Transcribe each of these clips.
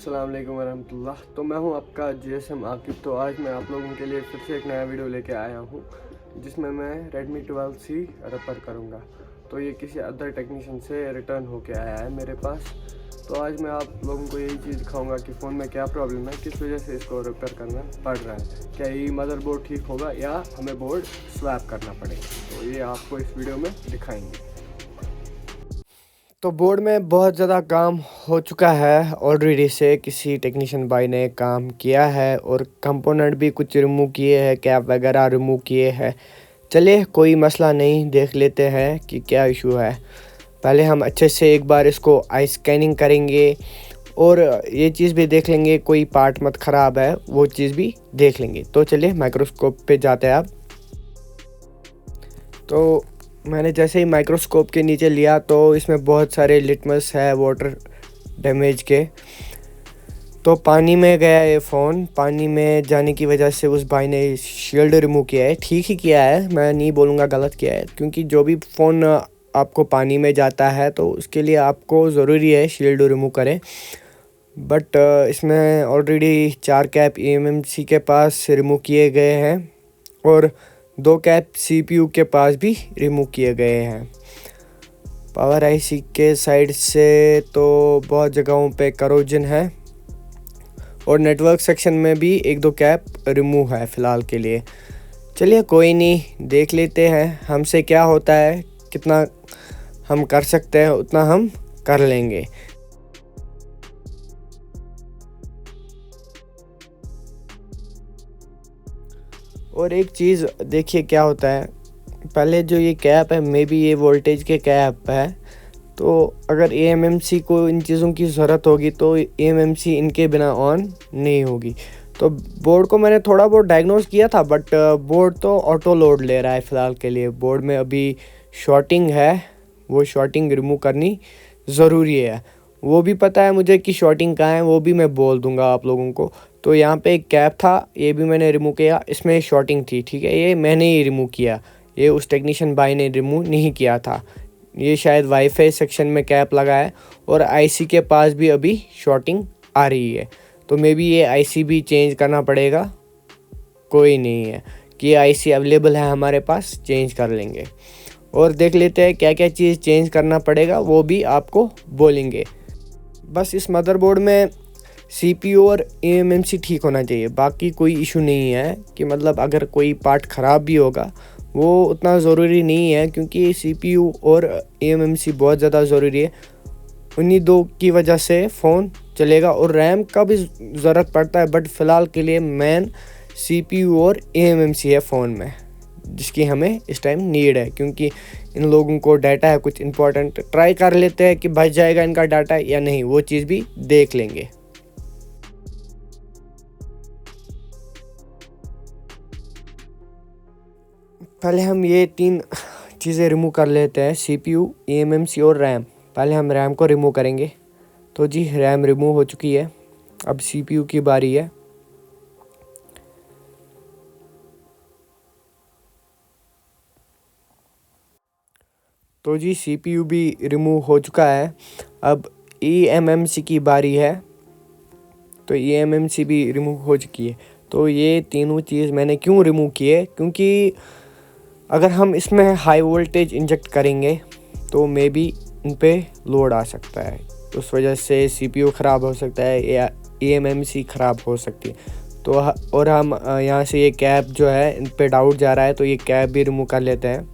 अस्सलाम वालेकुम वरहमतुल्लाह। तो मैं हूं आपका जीएसएम आकिब। तो आज मैं आप लोगों के लिए फिर से एक नया वीडियो लेके आया हूं जिसमें मैं Redmi 12C रिपेयर करूंगा। तो ये किसी अदर टेक्नीशियन से रिटर्न होके आया है मेरे पास। तो आज मैं आप लोगों को यही चीज़ दिखाऊंगा कि फ़ोन में क्या प्रॉब्लम है, किस वजह से इसको रिपेयर करना पड़ रहा है। क्या ये मदरबोर्ड ठीक होगा या हमें बोर्ड स्वैप करना पड़ेगा, तो ये आपको इस वीडियो में दिखाएंगे। तो बोर्ड में बहुत ज़्यादा काम हो चुका है ऑलरेडी से, किसी टेक्नीशियन भाई ने काम किया है और कंपोनेंट भी कुछ रिमूव किए हैं, कैप वगैरह रिमूव किए हैं। चलिए कोई मसला नहीं, देख लेते हैं कि क्या इशू है। पहले हम अच्छे से एक बार इसको आई स्कैनिंग करेंगे और ये चीज़ भी देख लेंगे कोई पार्ट मत ख़राब है, वो चीज़ भी देख लेंगे। तो चलिए माइक्रोस्कोप पे जाते हैं अब। तो मैंने जैसे ही माइक्रोस्कोप के नीचे लिया तो इसमें बहुत सारे लिटमस है वाटर डैमेज के। तो पानी में गया ये फ़ोन, पानी में जाने की वजह से उस भाई ने शील्ड रिमूव किया है। ठीक ही किया है, मैं नहीं बोलूँगा गलत किया है, क्योंकि जो भी फ़ोन आपको पानी में जाता है तो उसके लिए आपको ज़रूरी है शील्ड रिमूव करें। बट इसमें ऑलरेडी 4 कैप eMMC के पास रिमूव किए गए हैं और 2 कैप CPU के पास भी रिमूव किए गए हैं। पावर IC के साइड से तो बहुत जगहों पे करोजन है और नेटवर्क सेक्शन में भी 1-2 कैप रिमूव है फ़िलहाल के लिए। चलिए कोई नहीं, देख लेते हैं हमसे क्या होता है, कितना हम कर सकते हैं उतना हम कर लेंगे। और एक चीज़ देखिए क्या होता है, पहले जो ये कैप है मे बी ये वोल्टेज के कैप है। तो अगर eMMC को इन चीज़ों की ज़रूरत होगी तो eMMC इनके बिना ऑन नहीं होगी। तो बोर्ड को मैंने थोड़ा बहुत डायग्नोस किया था, बट बोर्ड तो ऑटो लोड ले रहा है फ़िलहाल के लिए। बोर्ड में अभी शॉर्टिंग है, वो शॉर्टिंग रिमूव करनी ज़रूरी है। वो भी पता है मुझे कि शॉर्टिंग कहाँ है, वो भी मैं बोल दूंगा आप लोगों को। तो यहाँ पे एक कैप था, ये भी मैंने रिमूव किया, इसमें शॉर्टिंग थी, ठीक है, ये मैंने ही रिमूव किया, ये उस टेक्नीशियन भाई ने रिमूव नहीं किया था। ये शायद वाईफाई सेक्शन में कैप लगा है और आईसी के पास भी अभी शॉर्टिंग आ रही है। तो मे बी ये आईसी भी चेंज करना पड़ेगा। कोई नहीं है कि ये आईसी अवेलेबल है हमारे पास, चेंज कर लेंगे। और देख लेते हैं क्या क्या चीज़ चेंज करना पड़ेगा, वो भी आपको बोलेंगे। बस इस मदरबोर्ड में CPU और eMMC ठीक होना चाहिए, बाकी कोई इशू नहीं है। कि मतलब अगर कोई पार्ट ख़राब भी होगा वो उतना ज़रूरी नहीं है, क्योंकि CPU और eMMC बहुत ज़्यादा ज़रूरी है। उन्हीं दो की वजह से फ़ोन चलेगा और रैम का भी ज़रूरत पड़ता है, बट फ़िलहाल के लिए मेन CPU और eMMC है फ़ोन में, जिसकी हमें इस टाइम नीड है। क्योंकि इन लोगों को डाटा है कुछ इंपॉर्टेंट, ट्राई कर लेते हैं कि बच जाएगा इनका डाटा या नहीं, वो चीज़ भी देख लेंगे। पहले हम ये 3 चीज़ें रिमूव कर लेते हैं, CPU, eMMC और रैम। पहले हम रैम को रिमूव करेंगे। तो जी रैम रिमूव हो चुकी है, अब CPU की बारी है। तो जी CPU भी रिमूव हो चुका है, अब eMMC की बारी है। तो eMMC भी रिमूव हो चुकी है। तो ये तीनों चीज़ मैंने क्यों रिमूव किए, क्योंकि अगर हम इसमें हाई वोल्टेज इंजेक्ट करेंगे तो मे बी इन पे लोड आ सकता है, उस वजह से CPU ख़राब हो सकता है या eMMC ख़राब हो सकती है। तो और हम यहाँ से ये कैप जो है इन पे डाउट जा रहा है, तो ये कैप भी रिमूव कर लेते हैं।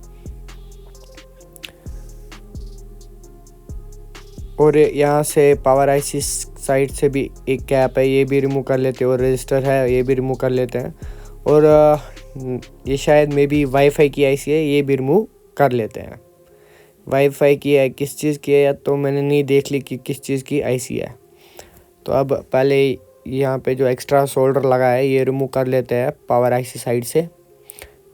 और यहाँ से पावर IC साइड से भी एक कैप है, ये भी रिमूव कर लेते हैं। और रजिस्टर है, ये भी रिमूव कर लेते हैं। और ये शायद मे बी वाईफाई की IC है, ये भी रिमूव कर लेते हैं। वाईफाई की है, किस चीज़ की है तो मैंने नहीं देख ली कि किस चीज़ की IC है। तो अब पहले यहाँ पे जो एक्स्ट्रा सोल्डर लगा है ये रिमूव कर लेते हैं पावर IC साइड से,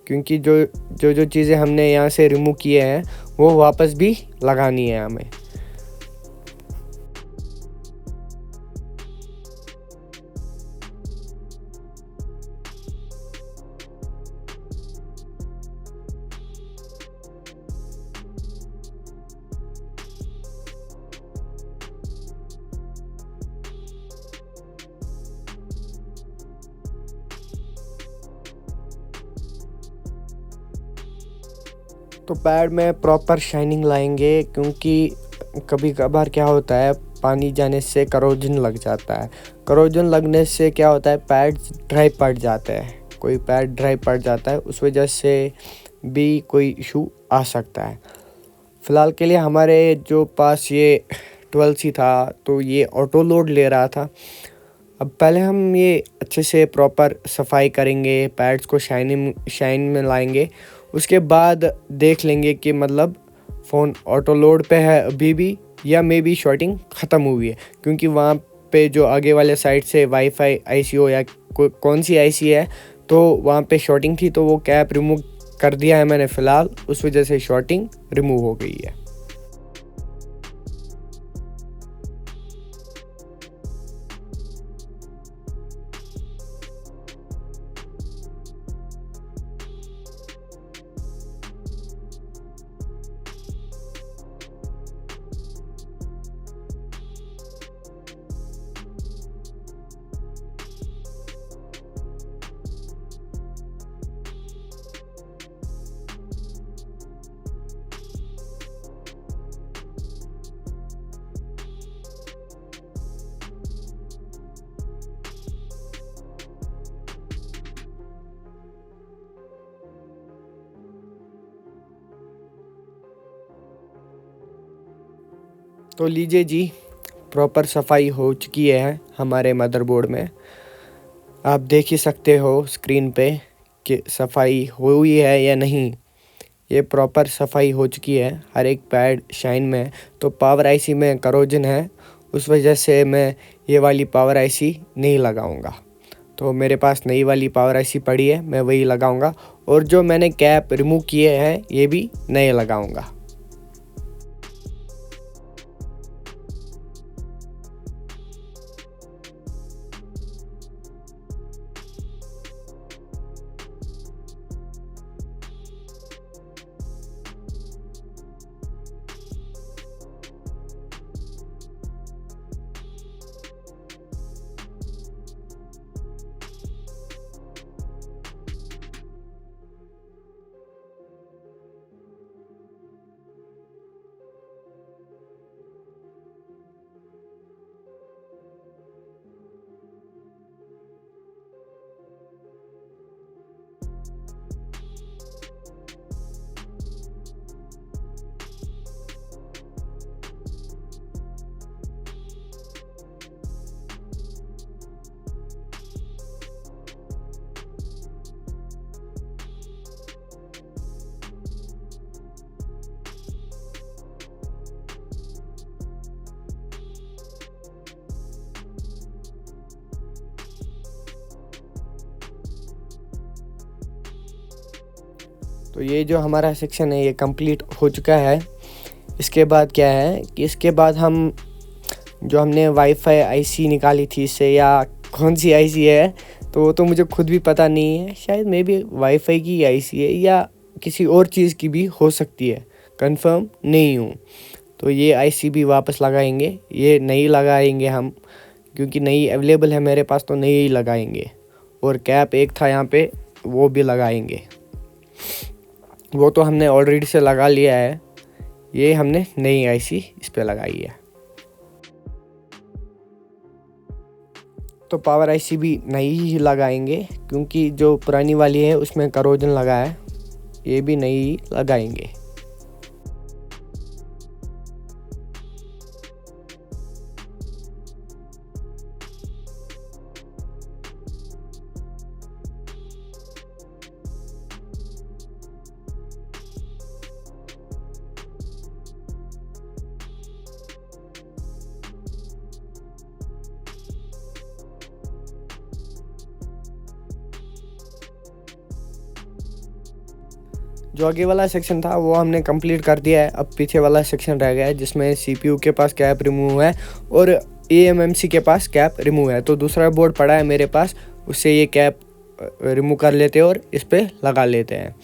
क्योंकि जो चीज़ें हमने यहाँ से रिमूव किए हैं वो वापस भी लगानी है हमें। तो पैड में प्रॉपर शाइनिंग लाएंगे, क्योंकि कभी कभार क्या होता है पानी जाने से करोजन लग जाता है। करोजन लगने से क्या होता है पैड ड्राई पड़ जाते हैं, कोई पैड ड्राई पड़ जाता है, उस वजह से भी कोई इशू आ सकता है। फ़िलहाल के लिए हमारे जो पास ये 12C था तो ये ऑटो लोड ले रहा था। अब पहले हम ये अच्छे से प्रॉपर सफाई करेंगे, पैड्स को शाइन में लाएंगे, उसके बाद देख लेंगे कि मतलब फ़ोन ऑटो लोड पे है अभी भी या मे बी शॉर्टिंग ख़त्म हुई है, क्योंकि वहाँ पे जो आगे वाले साइड से वाईफाई आईसी हो या कौन सी आईसी है तो वहाँ पे शॉर्टिंग थी, तो वो कैप रिमूव कर दिया है मैंने फ़िलहाल, उस वजह से शॉर्टिंग रिमूव हो गई है। तो लीजिए जी, प्रॉपर सफाई हो चुकी है हमारे मदरबोर्ड में। आप देख ही सकते हो स्क्रीन पे कि सफाई हुई है या नहीं। ये प्रॉपर सफाई हो चुकी है, हर एक पैड शाइन में है। तो पावर आईसी में करोजन है, उस वजह से मैं ये वाली पावर आईसी नहीं लगाऊंगा। तो मेरे पास नई वाली पावर आईसी पड़ी है, मैं वही लगाऊंगा, और जो मैंने कैप रिमूव किए हैं ये भी नए लगाऊंगा। तो ये जो हमारा सेक्शन है ये कंप्लीट हो चुका है। इसके बाद क्या है कि इसके बाद हम जो हमने वाईफाई आईसी निकाली थी इससे, या कौन सी आईसी है तो वो तो मुझे खुद भी पता नहीं है, शायद मे बी वाईफाई की आईसी है या किसी और चीज़ की भी हो सकती है, कंफर्म नहीं हूँ। तो ये आईसी भी वापस लगाएंगे, ये नई लगाएंगे हम, क्योंकि नई अवेलेबल है मेरे पास तो नई ही लगाएंगे। और कैप एक था यहाँ पे वो भी लगाएंगे, वो तो हमने ऑलरेडी से लगा लिया है, ये हमने नई आईसी इस पे लगाई है। तो पावर आईसी भी नई ही लगाएंगे, क्योंकि जो पुरानी वाली है उसमें करोजन लगा है, ये भी नई ही लगाएंगे। जो आगे वाला सेक्शन था वो हमने कंप्लीट कर दिया है, अब पीछे वाला सेक्शन रह गया है जिसमें सीपीयू के पास कैप रिमूव है और एएमएमसी के पास कैप रिमूव है। तो दूसरा बोर्ड पड़ा है मेरे पास, उससे ये कैप रिमूव कर लेते हैं और इस पर लगा लेते हैं।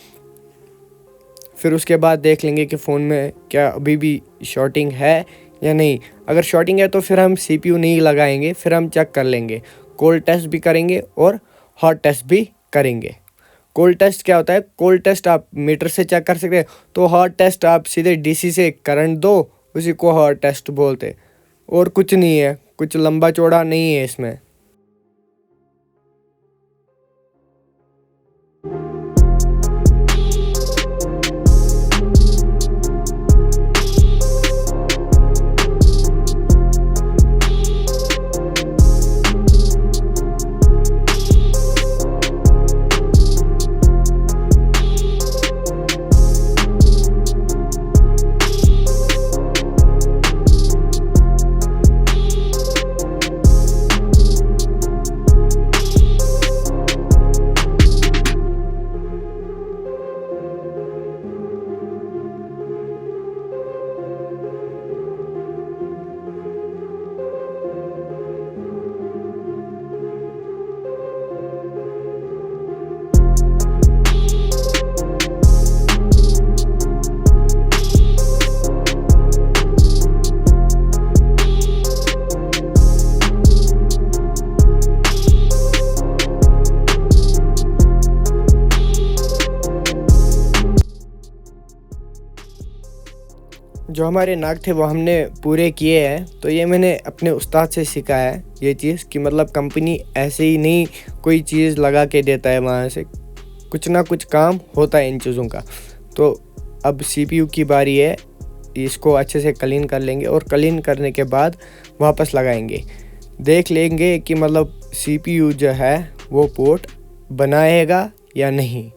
फिर उसके बाद देख लेंगे कि फ़ोन में क्या अभी भी शॉर्टिंग है या नहीं। अगर शॉर्टिंग है तो फिर हम सीपीयू नहीं लगाएंगे, फिर हम चेक कर लेंगे, कोल्ड टेस्ट भी करेंगे और हॉट टेस्ट भी करेंगे। कोल्ड टेस्ट क्या होता है, कोल्ड टेस्ट आप मीटर से चेक कर सकते हैं, तो हॉट टेस्ट आप सीधे डीसी से करंट दो, उसी को हॉट टेस्ट बोलते। और कुछ नहीं है, कुछ लंबा चौड़ा नहीं है इसमें। जो हमारे नाग थे वो हमने पूरे किए हैं। तो ये मैंने अपने उस्ताद से सीखा है ये चीज़, कि मतलब कंपनी ऐसे ही नहीं कोई चीज़ लगा के देता है, वहाँ से कुछ ना कुछ काम होता है इन चीज़ों का। तो अब सीपीयू की बारी है, इसको अच्छे से क्लीन कर लेंगे और क्लीन करने के बाद वापस लगाएंगे, देख लेंगे कि मतलब सीपीयू जो है वो पोर्ट बनाएगा या नहीं।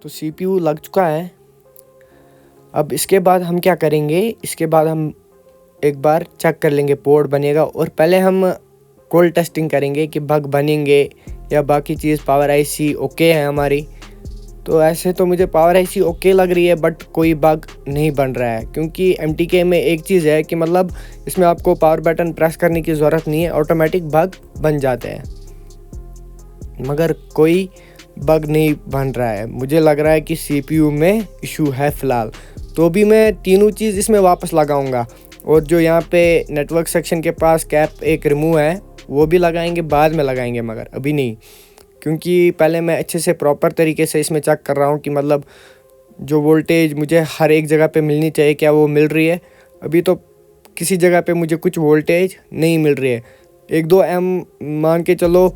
तो CPU लग चुका है। अब इसके बाद हम क्या करेंगे, इसके बाद हम एक बार चेक कर लेंगे पोर्ट बनेगा, और पहले हम कोल्ड टेस्टिंग करेंगे कि बग बनेंगे या बाकी चीज़ पावर आईसी ओके है हमारी। तो ऐसे तो मुझे पावर आईसी ओके लग रही है, बट कोई बग नहीं बन रहा है, क्योंकि MTK में एक चीज़ है कि मतलब इसमें आपको पावर बटन प्रेस करने की ज़रूरत नहीं है, ऑटोमेटिक बग बन जाते हैं, मगर कोई बग नहीं बन रहा है। मुझे लग रहा है कि CPU में इशू है फ़िलहाल। तो भी मैं तीनों चीज़ इसमें वापस लगाऊंगा, और जो यहाँ पे नेटवर्क सेक्शन के पास कैप एक रिमूव है वो भी लगाएंगे, बाद में लगाएंगे, मगर अभी नहीं, क्योंकि पहले मैं अच्छे से प्रॉपर तरीके से इसमें चेक कर रहा हूँ कि मतलब जो वोल्टेज मुझे हर एक जगह पे मिलनी चाहिए क्या वो मिल रही है। अभी तो किसी जगह पे मुझे कुछ वोल्टेज नहीं मिल रही है। 1-2 एम मान के चलो,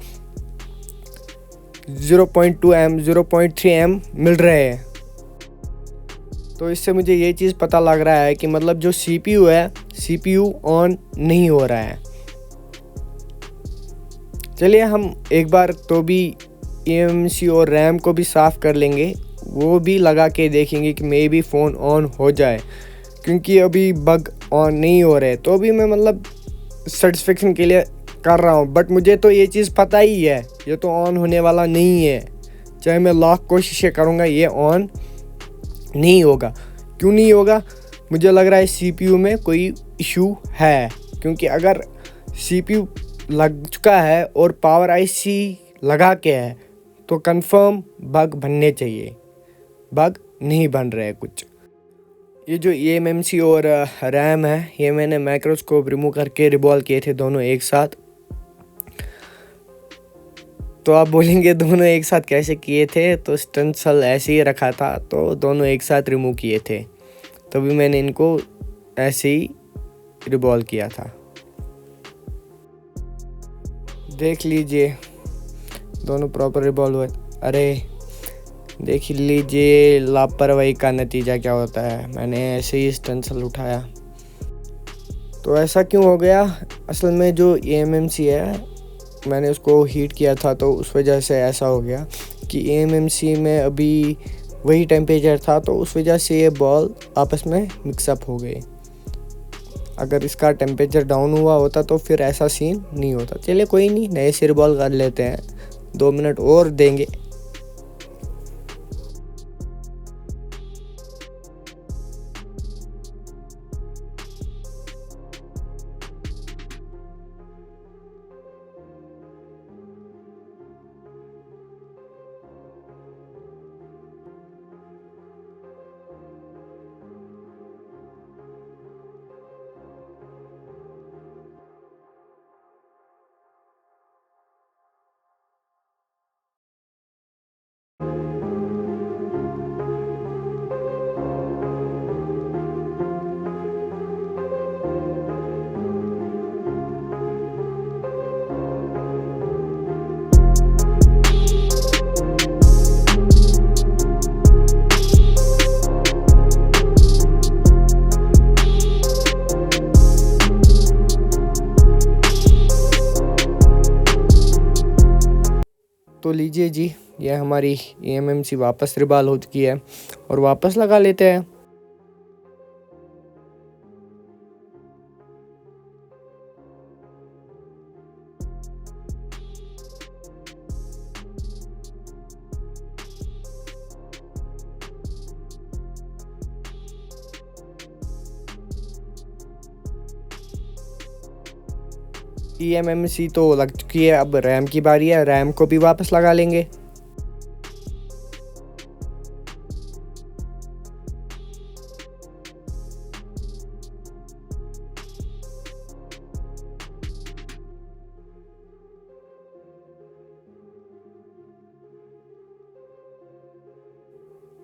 0.2 एम 0.3 एम मिल रहे हैं। तो इससे मुझे ये चीज़ पता लग रहा है कि मतलब जो CPU है, CPU ऑन नहीं हो रहा है। चलिए हम एक बार तो भी eMMC और रैम को भी साफ़ कर लेंगे, वो भी लगा के देखेंगे कि मे भी फ़ोन ऑन हो जाए, क्योंकि अभी बग ऑन नहीं हो रहे। तो अभी मैं मतलब सेटिस्फेक्शन के लिए कर रहा हूँ, बट मुझे तो ये चीज़ पता ही है ये तो ऑन होने वाला नहीं है। चाहे मैं लाख कोशिशें करूँगा ये ऑन नहीं होगा। क्यों नहीं होगा? मुझे लग रहा है CPU में कोई इशू है, क्योंकि अगर CPU लग चुका है और पावर आईसी लगा के है तो कंफर्म बग बनने चाहिए। बग नहीं बन रहे कुछ। ये जो eMMC और रैम है, ये मैंने माइक्रोस्कोप रिमूव करके रिबॉल किए थे दोनों एक साथ। तो आप बोलेंगे दोनों एक साथ कैसे किए थे? तो स्टेंसिल ऐसे ही रखा था तो दोनों एक साथ रिमूव किए थे, तभी मैंने इनको ऐसे ही रिबॉल किया था। देख लीजिए दोनों प्रॉपर रिबॉल हुए। अरे देख लीजिए लापरवाही का नतीजा क्या होता है। मैंने ऐसे ही स्टेंसिल उठाया तो ऐसा क्यों हो गया? असल में जो eMMC है मैंने उसको हीट किया था तो उस वजह से ऐसा हो गया कि eMMC में अभी वही टेम्परेचर था, तो उस वजह से ये बॉल आपस में मिक्सअप हो गए। अगर इसका टेम्परेचर डाउन हुआ होता तो फिर ऐसा सीन नहीं होता। चलिए कोई नहीं, नए से रिबॉल कर लेते हैं, 2 मिनट और देंगे। तो लीजिए जी, ये हमारी eMMC वापस रिबॉल हो चुकी है और वापस लगा लेते हैं। eMMC तो लग चुकी है, अब रैम की बारी है, रैम को भी वापस लगा लेंगे।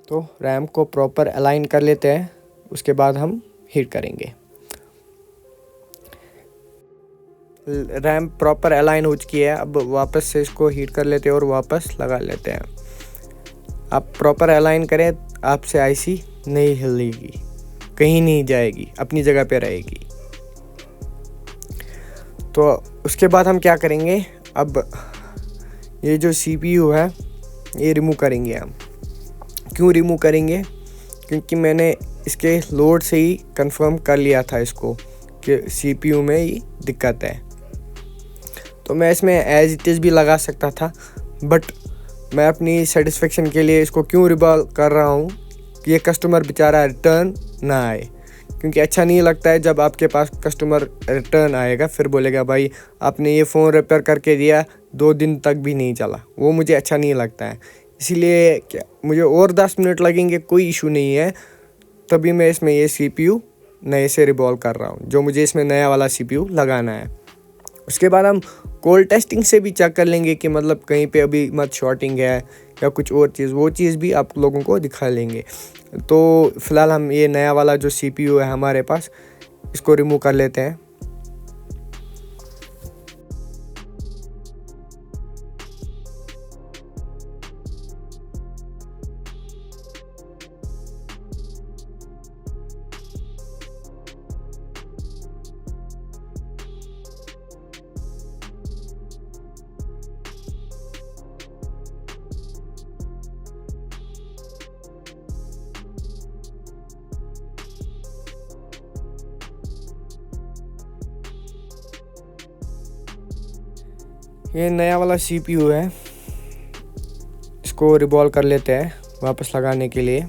तो रैम को प्रॉपर अलाइन कर लेते हैं, उसके बाद हम हीट करेंगे। रैम प्रॉपर अलाइन हो चुकी है, अब वापस से इसको हीट कर लेते हैं और वापस लगा लेते हैं। आप प्रॉपर अलाइन करें, आपसे आईसी नहीं हिलेगी, कहीं नहीं जाएगी, अपनी जगह पे रहेगी। तो उसके बाद हम क्या करेंगे, अब ये जो CPU है ये रिमूव करेंगे हम। क्यों रिमूव करेंगे? क्योंकि मैंने इसके लोड से ही कंफर्म कर लिया था इसको कि CPU में ही दिक्कत है। तो मैं इसमें एज इट इज़ भी लगा सकता था, बट मैं अपनी सेटिस्फेक्शन के लिए इसको क्यों रिवॉल्व कर रहा हूँ कि ये कस्टमर बेचारा रिटर्न ना आए। क्योंकि अच्छा नहीं लगता है जब आपके पास कस्टमर रिटर्न आएगा फिर बोलेगा भाई आपने ये फ़ोन रिपेयर करके दिया 2 दिन तक भी नहीं चला, वो मुझे अच्छा नहीं लगता है। इसीलिए क्या मुझे और 10 मिनट लगेंगे, कोई इशू नहीं है, तभी मैं इसमें ये CPU नए से रिवॉल्व कर रहा हूँ, जो मुझे इसमें नया वाला CPU लगाना है। उसके बाद हम कोल्ड टेस्टिंग से भी चेक कर लेंगे कि मतलब कहीं पे अभी मत शॉर्टिंग है या कुछ और चीज़, वो चीज़ भी आप लोगों को दिखा लेंगे। तो फ़िलहाल हम ये नया वाला जो CPU है हमारे पास, इसको रिमूव कर लेते हैं। ये नया वाला CPU है, इसको रिवॉल्व कर लेते हैं वापस लगाने के लिए।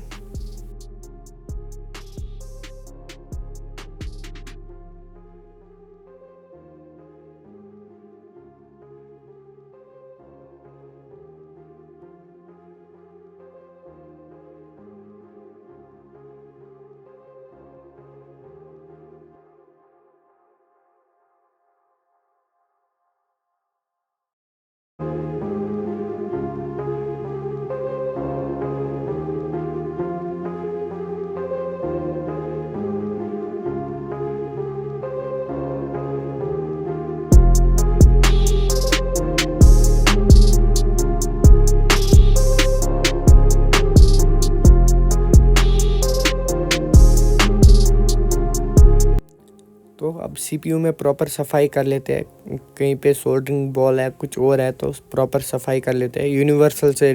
तो अब CPU में प्रॉपर सफाई कर लेते हैं, कहीं पे सोल्डरिंग बॉल है कुछ और है तो प्रॉपर सफाई कर लेते हैं। यूनिवर्सल से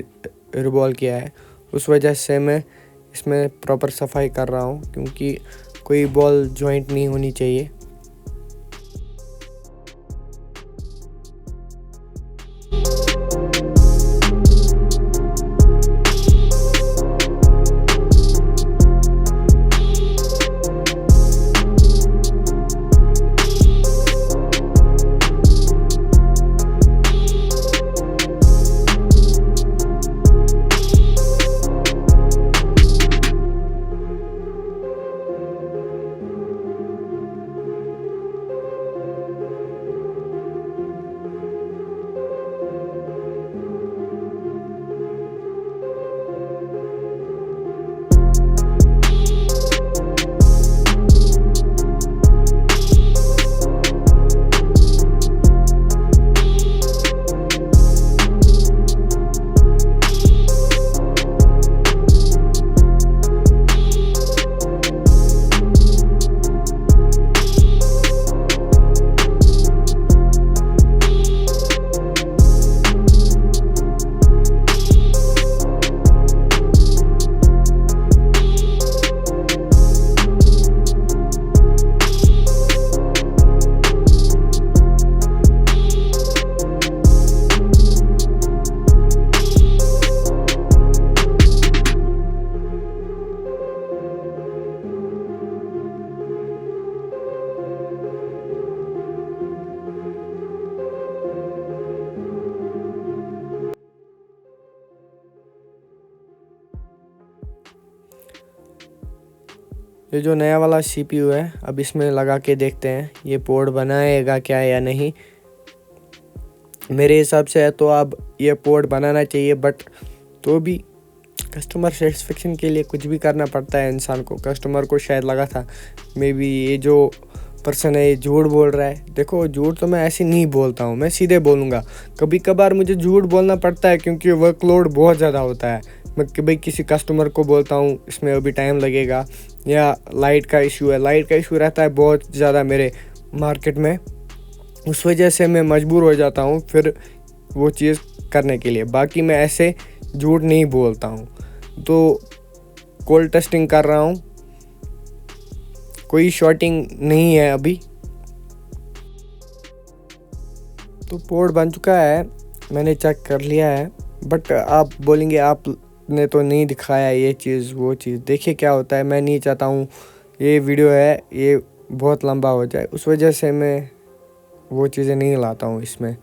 रिवॉल्व किया है, उस वजह से मैं इसमें प्रॉपर सफाई कर रहा हूँ, क्योंकि कोई बॉल जॉइंट नहीं होनी चाहिए। ये जो नया वाला CPU है, अब इसमें लगा के देखते हैं ये पोर्ट बनाएगा क्या या नहीं। मेरे हिसाब से है तो अब ये पोर्ट बनाना चाहिए, बट तो भी कस्टमर सेटिस्फेक्शन के लिए कुछ भी करना पड़ता है इंसान को। कस्टमर को शायद लगा था मे बी ये जो पर्सन है ये झूठ बोल रहा है। देखो झूठ तो मैं ऐसे नहीं बोलता हूँ, मैं सीधे बोलूँगा। कभी कभार मुझे झूठ बोलना पड़ता है क्योंकि वर्कलोड बहुत ज़्यादा होता है। मैं भाई किसी कस्टमर को बोलता हूँ इसमें अभी टाइम लगेगा, या लाइट का इशू है, लाइट का इशू रहता है बहुत ज़्यादा मेरे मार्केट में, उस वजह से मैं मजबूर हो जाता हूँ फिर वो चीज़ करने के लिए। बाकी मैं ऐसे झूठ नहीं बोलता हूँ। तो कोल्ड टेस्टिंग कर रहा हूँ, कोई शॉर्टिंग नहीं है अभी। तो पोर्ट बन चुका है, मैंने चेक कर लिया है। बट आप बोलेंगे आपने तो नहीं दिखाया ये चीज़ वो चीज़। देखिए क्या होता है, मैं नहीं चाहता हूँ ये वीडियो है ये बहुत लंबा हो जाए, उस वजह से मैं वो चीज़ें नहीं लाता हूँ इसमें।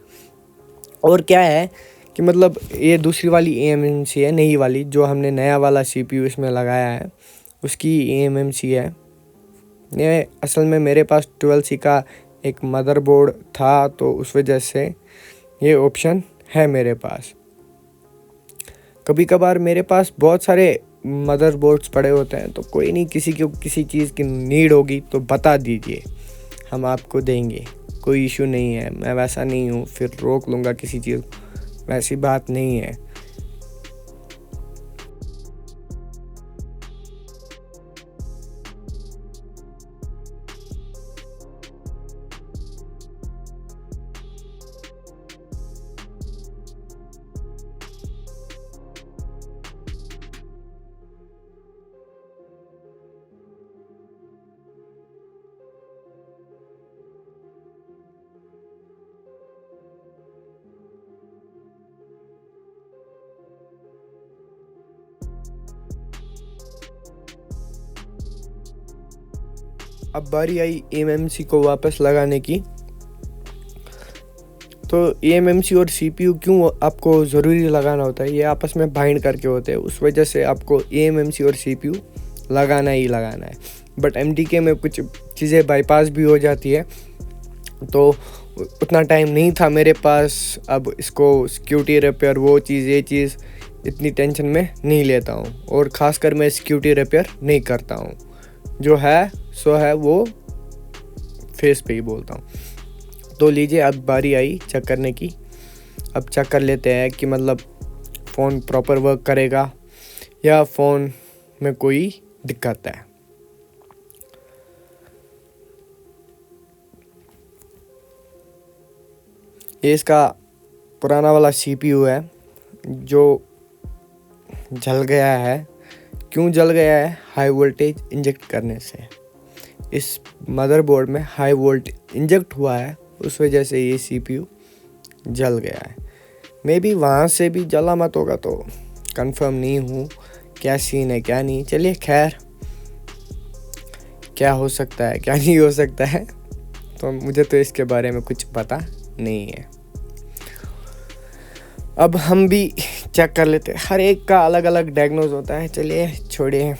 और क्या है कि मतलब ये दूसरी वाली eMMC है, नई वाली, जो हमने नया वाला CPU इसमें लगाया है उसकी eMMC है ये। असल में मेरे पास 12C का एक मदरबोर्ड था, तो उस वजह से ये ऑप्शन है मेरे पास। कभी कभार मेरे पास बहुत सारे मदरबोर्ड्स पड़े होते हैं, तो कोई नहीं, किसी को किसी चीज़ की नीड होगी तो बता दीजिए, हम आपको देंगे, कोई इशू नहीं है। मैं वैसा नहीं हूँ फिर रोक लूँगा किसी चीज़, वैसी बात नहीं है। अब बारी आई eMMC को वापस लगाने की। तो eMMC और CPU क्यों आपको ज़रूरी लगाना होता है, ये आपस में बाइंड करके होते हैं, उस वजह से आपको eMMC और CPU लगाना ही लगाना है। बट MTK में कुछ चीज़ें बाईपास भी हो जाती है, तो उतना टाइम नहीं था मेरे पास। अब इसको सिक्योरिटी रिपेयर वो चीज़ ये चीज़ इतनी टेंशन में नहीं लेता हूँ, और ख़ासकर मैं सिक्योरिटी रिपेयर नहीं करता हूँ। जो है सो है, वो फेस पे ही बोलता हूँ। तो लीजिए, अब बारी आई चेक करने की। अब चेक कर लेते हैं कि मतलब फ़ोन प्रॉपर वर्क करेगा या फ़ोन में कोई दिक्कत है। ये इसका पुराना वाला CPU है जो जल गया है। क्यों जल गया है? हाई वोल्टेज इंजेक्ट करने से। इस मदरबोर्ड में हाई वोल्टेज इंजेक्ट हुआ है, उस वजह से ये CPU जल गया है। मे बी वहाँ से भी जला मत होगा, तो कंफर्म नहीं हूँ क्या सीन है क्या नहीं। चलिए खैर, क्या हो सकता है क्या नहीं हो सकता है, तो मुझे तो इसके बारे में कुछ पता नहीं है। अब हम भी चेक कर लेते हैं, हर एक का अलग अलग डायग्नोज होता है। चलिए छोड़िए,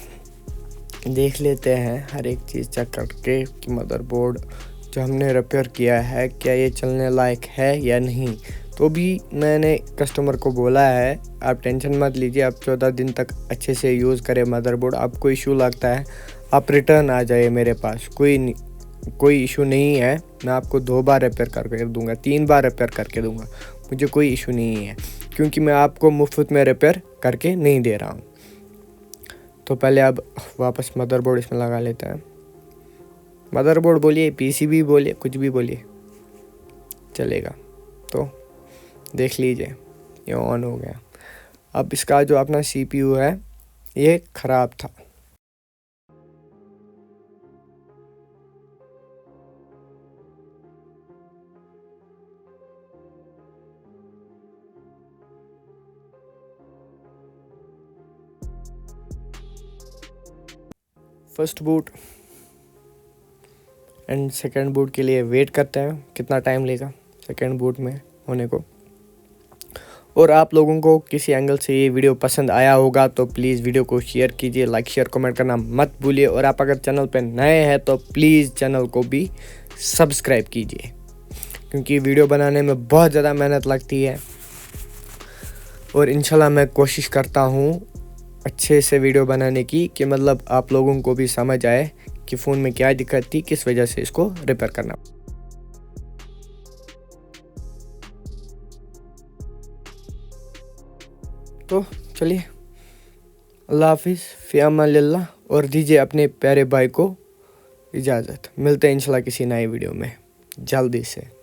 देख लेते हैं हर एक चीज़ चेक करके कि मदरबोर्ड जो हमने रिपेयर किया है क्या ये चलने लायक है या नहीं। तो भी मैंने कस्टमर को बोला है, आप टेंशन मत लीजिए, आप 14 दिन तक अच्छे से यूज़ करें मदरबोर्ड। आपको इशू लगता है आप रिटर्न आ जाइए मेरे पास, कोई इशू नहीं है। मैं आपको 2 बार रिपेयर करके दूंगा, 3 बार रिपेयर करके दूंगा, मुझे कोई इशू नहीं है, क्योंकि मैं आपको मुफ्त में रिपेयर करके नहीं दे रहा हूँ। तो पहले अब वापस मदरबोर्ड इसमें लगा लेते हैं। मदरबोर्ड बोलिए, PCB बोलिए, कुछ भी बोलिए, चलेगा। तो देख लीजिए, ये ऑन हो गया। अब इसका जो अपना CPU है ये ख़राब था। First boot and second boot के लिए वेट करते हैं, कितना टाइम लेगा सेकंड बूट में होने को। और आप लोगों को किसी एंगल से ये वीडियो पसंद आया होगा तो प्लीज़ वीडियो को शेयर कीजिए, लाइक शेयर कमेंट करना मत भूलिए। और आप अगर चैनल पर नए हैं तो प्लीज़ चैनल को भी सब्सक्राइब कीजिए, क्योंकि वीडियो बनाने में बहुत ज़्यादा मेहनत लगती है। और इंशाल्लाह मैं कोशिश करता हूँ अच्छे से वीडियो बनाने की, कि मतलब आप लोगों को भी समझ आए कि फ़ोन में क्या दिक्कत थी, किस वजह से इसको रिपेयर करना। तो चलिए, अल्लाह हाफिज़, फ़ी अमानिल्लाह, और दीजिए अपने प्यारे भाई को इजाज़त। मिलते हैं इंशाल्लाह किसी नए वीडियो में जल्दी से।